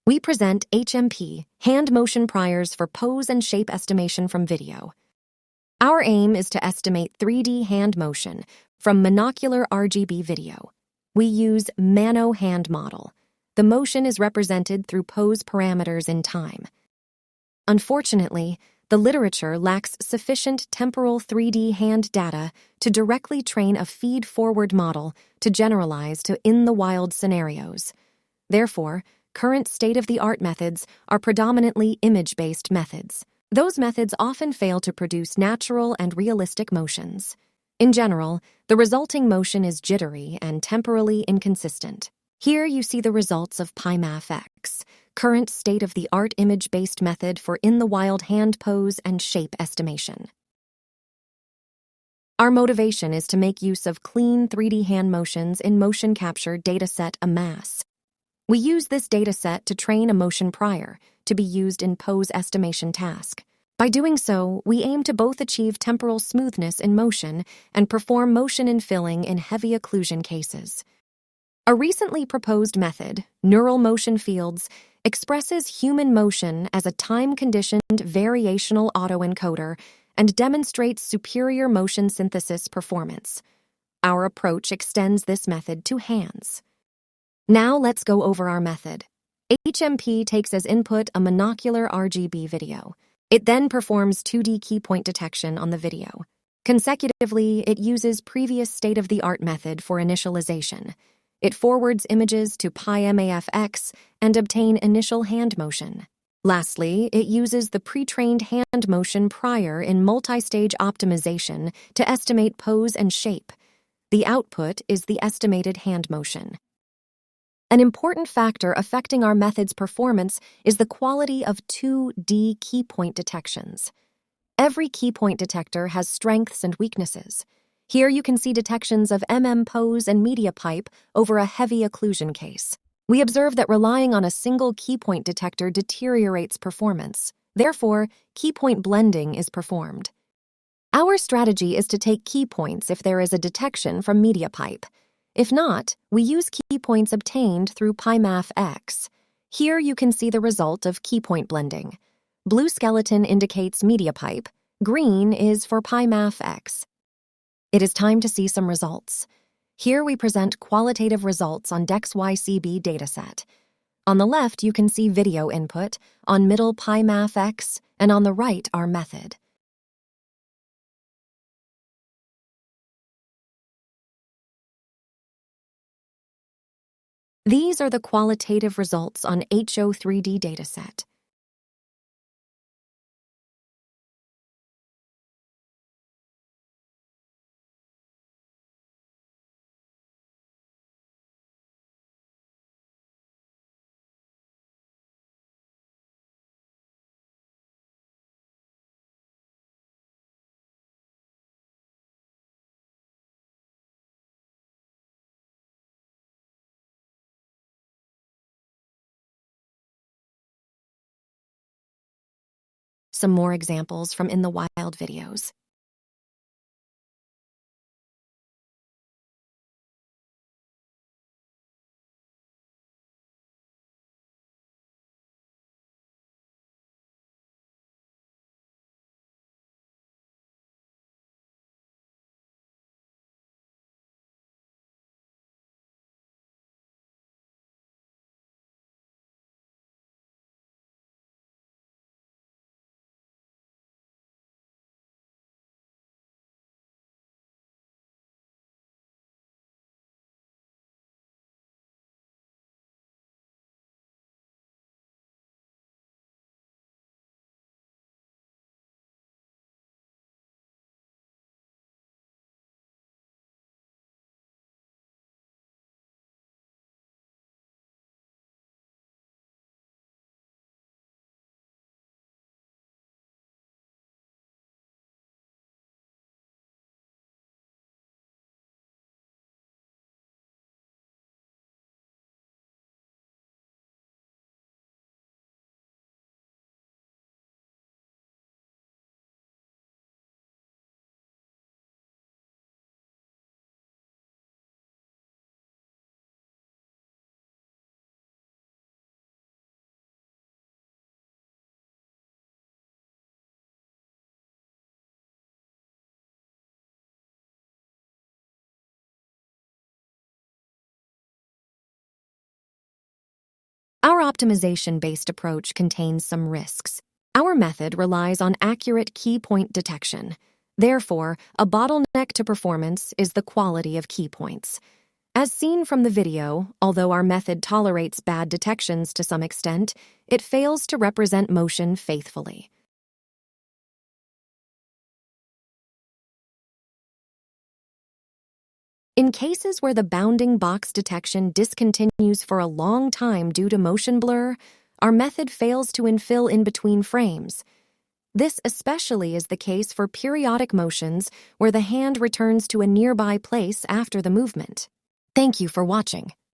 We present HMP, hand motion priors for pose and shape estimation from video. Our aim is to estimate 3D hand motion from monocular RGB video. We use Mano hand model. The motion is represented through pose parameters in time. Unfortunately, the literature lacks sufficient temporal 3D hand data to directly train a feed-forward model to generalize to in-the-wild scenarios. Therefore, current state-of-the-art methods are predominantly image-based methods. Those methods often fail to produce natural and realistic motions. In general, the resulting motion is jittery and temporally inconsistent. Here you see the results of PyMathX, current state-of-the-art image-based method for in-the-wild hand pose and shape estimation. Our motivation is to make use of clean 3D hand motions in motion capture dataset AMASS. We use this dataset to train a motion prior to be used in pose estimation task. By doing so, we aim to both achieve temporal smoothness in motion and perform motion infilling in heavy occlusion cases. A recently proposed method, neural motion fields, expresses human motion as a time-conditioned variational autoencoder and demonstrates superior motion synthesis performance. Our approach extends this method to hands. Now let's go over our method. HMP takes as input a monocular RGB video. It then performs 2D key point detection on the video. Consecutively, it uses previous state-of-the-art method for initialization. It forwards images to PyMathX and obtain initial hand motion. Lastly, it uses the pre-trained hand motion prior in multi-stage optimization to estimate pose and shape. The output is the estimated hand motion. An important factor affecting our method's performance is the quality of 2D key point detections. Every key point detector has strengths and weaknesses. Here you can see detections of pose and media pipe over a heavy occlusion case. We observe that relying on a single key point detector deteriorates performance. Therefore, key point blending is performed. Our strategy is to take key points if there is a detection from media pipe. If not, we use key points obtained through PyMathX. Here you can see the result of key point blending. Blue skeleton indicates media pipe. Green is for PyMathX. It is time to see some results. Here we present qualitative results on DexYCB dataset. On the left, you can see video input, on middle PyMathX, and on the right, our method. These are the qualitative results on HO3D dataset. Some more examples from in the wild videos. Our optimization-based approach contains some risks. Our method relies on accurate key point detection. Therefore, a bottleneck to performance is the quality of key points. As seen from the video, although our method tolerates bad detections to some extent, it fails to represent motion faithfully. In cases where the bounding box detection discontinues for a long time due to motion blur, our method fails to infill in between frames. This especially is the case for periodic motions where the hand returns to a nearby place after the movement. Thank you for watching.